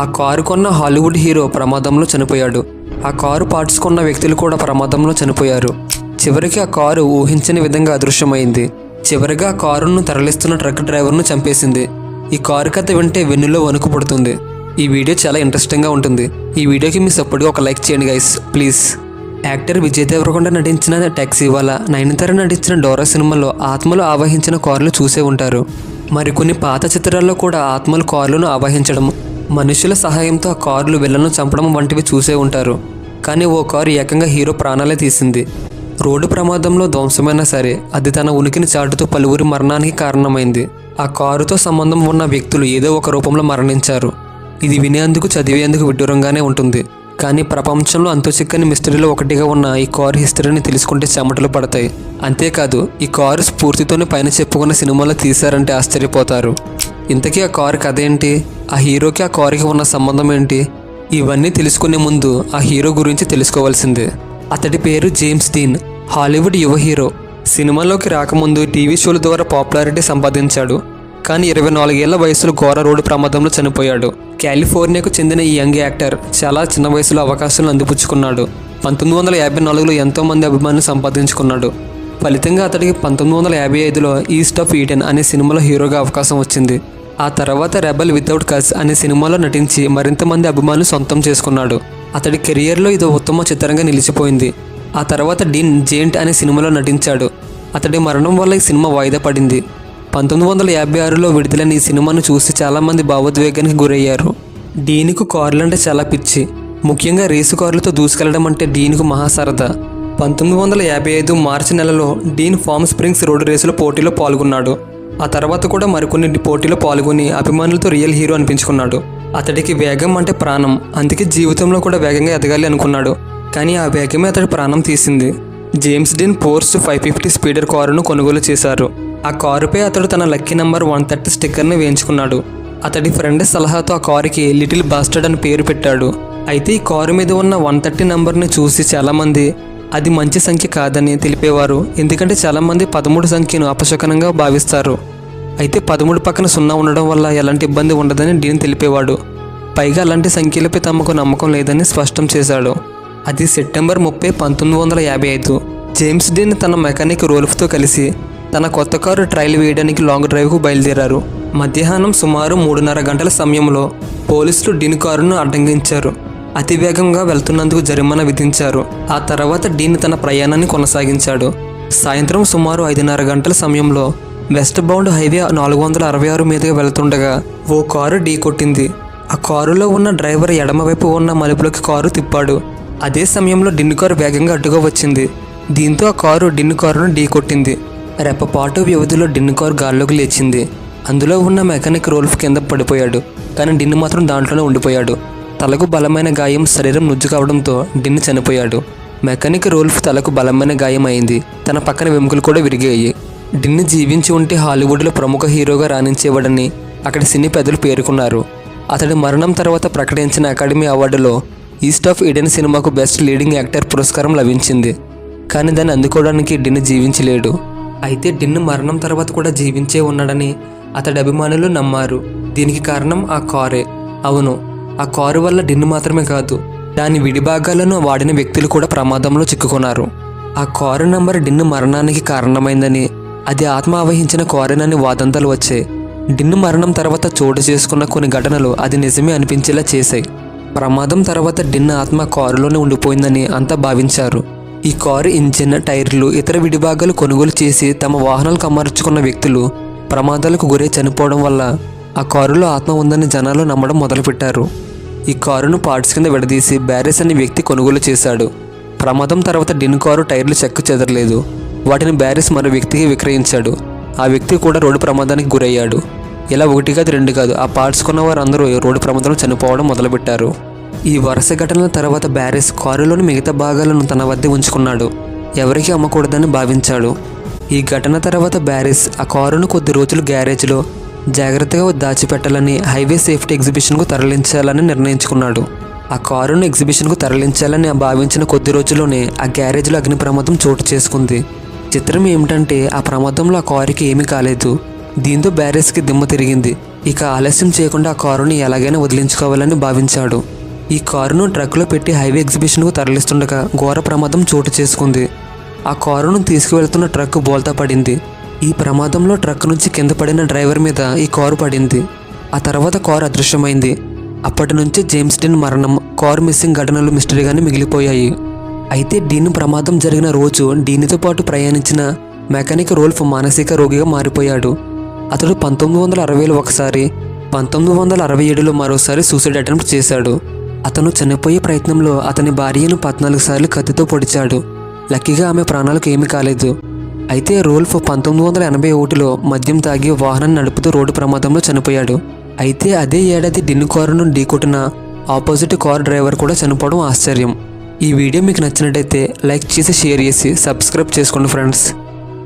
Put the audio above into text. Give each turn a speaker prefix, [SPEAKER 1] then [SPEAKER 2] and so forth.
[SPEAKER 1] ఆ కారు కొన్న Hollywood hero ప్రమాదంలో చనిపోయాడు. ఆ కారు పార్ట్స్ కొన్న వ్యక్తులు కూడా ప్రమాదంలో చనిపోయారు. చివరికి ఆ కారు ఊహించని విధంగా అదృశ్యమైంది. చివరిగా ఆ కారును తరలిస్తున్న ట్రక్ డ్రైవర్ను చంపేసింది. ఈ కారు కథ వింటే వెన్నులో వణుకు పుడుతుంది. ఈ వీడియో చాలా ఇంట్రెస్టింగ్గా ఉంటుంది. ఈ వీడియోకి మీ సపోర్ట్గా ఒక లైక్ చేయండి guys please. Actor Vijay Devarakonda నటించిన టాక్సీవాలా, నయనతార నటించిన డోరా సినిమాలో ఆత్మలు ఆవహించిన కార్లు చూసే ఉంటారు. మరికొన్ని పాత చిత్రాల్లో కూడా ఆత్మలు కార్లను ఆవహించడం, మనుషుల సహాయంతో ఆ కార్లు విలన్ను చంపడం వంటివి చూసే ఉంటారు. కానీ ఓ కారు ఏకంగా హీరో ప్రాణాలే తీసింది. రోడ్డు ప్రమాదంలో ధ్వంసమైనా సరే అది తన ఉనికిని చాటుతూ పలువురి మరణానికి కారణమైంది. ఆ కారుతో సంబంధం ఉన్న వ్యక్తులు ఏదో ఒక రూపంలో మరణించారు. ఇది వినేందుకు చదివేందుకు విడ్డూరంగానే ఉంటుంది. కానీ ప్రపంచంలో అంతుచిక్కని మిస్టరీలో ఒకటిగా ఉన్న ఈ కారు హిస్టరీని తెలుసుకుంటే చెమటలు పడతాయి. అంతేకాదు ఈ కారు స్ఫూర్తితోనే పైన చెప్పుకున్న సినిమాలో తీశారంటే ఆశ్చర్యపోతారు. ఇంతకీ ఆ కారు కథ ఏంటి, ఆ హీరోకి ఆ కారుకి ఉన్న సంబంధం ఏంటి, ఇవన్నీ తెలుసుకునే ముందు ఆ హీరో గురించి తెలుసుకోవాల్సిందే. అతడి పేరు జేమ్స్ డీన్, హాలీవుడ్ యువ హీరో. సినిమాలోకి రాకముందు టీవీ షోల ద్వారా పాపులారిటీ సంపాదించాడు. కానీ 24 ఏళ్ల వయసులో ఘోర రోడ్డు ప్రమాదంలో చనిపోయాడు. కాలిఫోర్నియాకు చెందిన ఈ యంగ్ యాక్టర్ చాలా చిన్న వయసులో అవకాశాలను అందిపుచ్చుకున్నాడు. 1954లో ఎంతోమంది అభిమానులు సంపాదించుకున్నాడు. ఫలితంగా అతడికి 1955లో ఈస్ట్ ఆఫ్ ఈడెన్ అనే సినిమాలో హీరోగా అవకాశం వచ్చింది. ఆ తర్వాత రెబెల్ వితౌట్ కజ్ అనే సినిమాలో నటించి మరింత మంది అభిమానులు సొంతం చేసుకున్నాడు. అతడి కెరియర్లో ఇది ఉత్తమ చిత్రంగా నిలిచిపోయింది. ఆ తర్వాత డీన్ జెయింట్ అనే సినిమాలో నటించాడు. అతడి మరణం వల్ల ఈ సినిమా వాయిదా పడింది. 1956లో విడుదలైన ఈ సినిమాను చూసి చాలామంది భావోద్వేగానికి గురయ్యారు. డీన్కు కార్లంటే చాలా పిచ్చి. ముఖ్యంగా రేసు కార్లతో దూసుకెళ్లడం అంటే డీన్కు మహాసరదా. 1955 మార్చి నెలలో డీన్ ఫామ్ స్ప్రింగ్స్ రోడ్డు రేసులో పోటీలో పాల్గొన్నాడు. ఆ తర్వాత కూడా మరికొన్ని పోటీలో పాల్గొని అభిమానులతో రియల్ హీరో అనిపించుకున్నాడు. అతడికి వేగం అంటే ప్రాణం, అందుకే జీవితంలో కూడా వేగంగా ఎదగాలి అనుకున్నాడు. కానీ ఆ వేగమే అతడి ప్రాణం తీసింది. జేమ్స్ డీన్ పోర్ష్ 550 స్పీడర్ కారును కొనుగోలు చేశారు. ఆ కారుపై అతడు తన లక్కీ నంబర్ 130 స్టిక్కర్ని వేయించుకున్నాడు. అతడి ఫ్రెండ్ సలహాతో ఆ కారుకి లిటిల్ బాస్టర్డ్ అని పేరు పెట్టాడు. అయితే ఈ కారు మీద ఉన్న 130 నంబర్ని చూసి చాలామంది అది మంచి సంఖ్య కాదని తెలిపేవారు. ఎందుకంటే చాలామంది 13 సంఖ్యను అపశకనంగా భావిస్తారు. అయితే 13 పక్కన 0 ఉండడం వల్ల ఎలాంటి ఇబ్బంది ఉండదని డీన్ తెలిపేవాడు. పైగా అలాంటి సంఖ్యలపై తమకు నమ్మకం లేదని స్పష్టం చేశాడు. అది సెప్టెంబర్ 30, 1955. జేమ్స్ డీన్ తన మెకానిక్ రోల్ఫ్తో కలిసి తన కొత్త కారు ట్రయల్ వేయడానికి లాంగ్ డ్రైవ్కు బయలుదేరారు. మధ్యాహ్నం సుమారు 3:30 గంటల సమయంలో పోలీసులు డీన్ కారును అడ్డగించారు. అతివేగంగా వెళ్తున్నందుకు జరిమానా విధించారు. ఆ తర్వాత డీన్ తన ప్రయాణాన్ని కొనసాగించాడు. సాయంత్రం సుమారు 5:30 గంటల సమయంలో వెస్ట్ బౌండ్ హైవే 466 మీదుగా వెళ్తుండగా ఓ కారు ఢీ కొట్టింది. ఆ కారులో ఉన్న డ్రైవర్ ఎడమవైపు ఉన్న మలుపులోకి కారు తిప్పాడు. అదే సమయంలో డిన్ కారు వేగంగా అడ్డుగా వచ్చింది. దీంతో ఆ కారు డిన్ కారును ఢీ కొట్టింది. రెప్పపాటు వ్యవధిలో డిన్ కారు గాల్లోకి లేచింది. అందులో ఉన్న మెకానిక్ రోల్ఫ్ కింద పడిపోయాడు. కానీ డిన్ మాత్రం దాంట్లోనే ఉండిపోయాడు. తలకు బలమైన గాయం, శరీరం నుజ్జు కావడంతో డిన్ చనిపోయాడు. మెకానిక్ రోల్ఫ్ తలకు బలమైన గాయం అయింది. తన పక్కన వెముకలు కూడా విరిగాయి. డిన్ జీవించి ఉంటే హాలీవుడ్లో ప్రముఖ హీరోగా రాణించేవాడని అక్కడి సినీ పెద్దలు పేర్కొన్నారు. అతడి మరణం తర్వాత ప్రకటించిన అకాడమీ అవార్డులో ఈస్ట్ ఆఫ్ ఈడెన్ సినిమాకు బెస్ట్ లీడింగ్ యాక్టర్ పురస్కారం లభించింది. కానీ దాన్ని అందుకోవడానికి డిన్ జీవించలేడు. అయితే డిన్ మరణం తర్వాత కూడా జీవించే ఉన్నాడని అతడి అభిమానులు నమ్మారు. దీనికి కారణం ఆ కారే. అవును, ఆ కారు వల్ల డిన్ మాత్రమే కాదు, దాని విడిభాగాలను వాడిన వ్యక్తులు కూడా ప్రమాదంలో చిక్కుకున్నారు. ఆ కారు నంబర్ డిన్ మరణానికి కారణమైందని, అది ఆత్మ ఆవహించిన కారేనని వాదంతాలు వచ్చాయి. డిన్ మరణం తర్వాత చోటు చేసుకున్న కొన్ని ఘటనలు అది నిజమే అనిపించేలా చేశాయి. ప్రమాదం తర్వాత డిన్ ఆత్మ కారులోనే ఉండిపోయిందని అంతా భావించారు. ఈ కారు ఇంజిన్, టైర్లు, ఇతర విడిభాగాలు కొనుగోలు చేసి తమ వాహనాలకు అమర్చుకున్న వ్యక్తులు ప్రమాదాలకు గురై చనిపోవడం వల్ల ఆ కారులో ఆత్మ ఉందని జనాలు నమ్మడం మొదలుపెట్టారు. ఈ కారును పార్ట్స్ కింద విడదీసి బ్యారెస్ అనే వ్యక్తి కొనుగోలు చేశాడు. ప్రమాదం తర్వాత డిన్ కారు టైర్లు చెక్కు చెదరలేదు. వాటిని బ్యారెస్ మరో వ్యక్తికి విక్రయించాడు. ఆ వ్యక్తి కూడా రోడ్డు ప్రమాదానికి గురయ్యాడు. ఇలా 1 కాదు 2 కాదు, ఆ పార్ట్స్ కొన్న వారందరూ రోడ్డు ప్రమాదంలో చనిపోవడం మొదలుపెట్టారు. ఈ వరుస ఘటనల తర్వాత బ్యారెస్ కారులోని మిగతా భాగాలను తన వద్ద ఉంచుకున్నాడు. ఎవరికీ అమ్మకూడదని భావించాడు. ఈ ఘటన తర్వాత బ్యారెస్ ఆ కారును కొద్ది రోజులు గ్యారేజ్లో జాగ్రత్తగా దాచిపెట్టాలని, హైవే సేఫ్టీ ఎగ్జిబిషన్కు తరలించాలని నిర్ణయించుకున్నాడు. ఆ కారును ఎగ్జిబిషన్కు తరలించాలని భావించిన కొద్ది రోజుల్లోనే ఆ గ్యారేజ్లో అగ్ని ప్రమాదం చోటు చేసుకుంది. చిత్రం ఏమిటంటే ఆ ప్రమాదంలో ఆ కారుకి ఏమీ కాలేదు. దీంతో బ్యారెస్కి దిమ్మ తిరిగింది. ఇక ఆలస్యం చేయకుండా ఆ కారుని ఎలాగైనా వదిలించుకోవాలని భావించాడు. ఈ కారును ట్రక్లో పెట్టి హైవే ఎగ్జిబిషన్కు తరలిస్తుండగా ఘోర ప్రమాదం చోటు చేసుకుంది. ఆ కారును తీసుకువెళ్తున్న ట్రక్ బోల్తా పడింది. ఈ ప్రమాదంలో ట్రక్ నుంచి కింద పడిన డ్రైవర్ మీద ఈ కారు పడింది. ఆ తర్వాత కారు అదృశ్యమైంది. అప్పటి నుంచి జేమ్స్ డీన్ మరణం, కారు మిస్సింగ్ ఘటనలు మిస్టరీగానే మిగిలిపోయాయి. అయితే డీన్ ప్రమాదం జరిగిన రోజు డీన్తో పాటు ప్రయాణించిన మెకానిక్ రోల్ఫ్ మానసిక రోగిగా మారిపోయాడు. అతడు 1960లో ఒకసారి, 1967లో మరోసారి సూసైడ్ అటెంప్ట్ చేశాడు. అతను చనిపోయే ప్రయత్నంలో అతని భార్యను 14 సార్లు కత్తితో పొడిచాడు. లక్కీగా ఆమె ప్రాణాలకు ఏమీ కాలేదు. అయితే రోల్ఫ్ 1981లో మద్యం తాగి వాహనం నడుపుతూ రోడ్డు ప్రమాదంలో చనిపోయాడు. అయితే అదే ఏడాది డిన్ కారును ఢీకొట్టిన ఆపోజిట్ కార్ డ్రైవర్ కూడా చనిపోవడం ఆశ్చర్యం. ఈ వీడియో మీకు నచ్చినట్టయితే లైక్ చేసి షేర్ చేసి సబ్స్క్రైబ్ చేసుకోండి ఫ్రెండ్స్.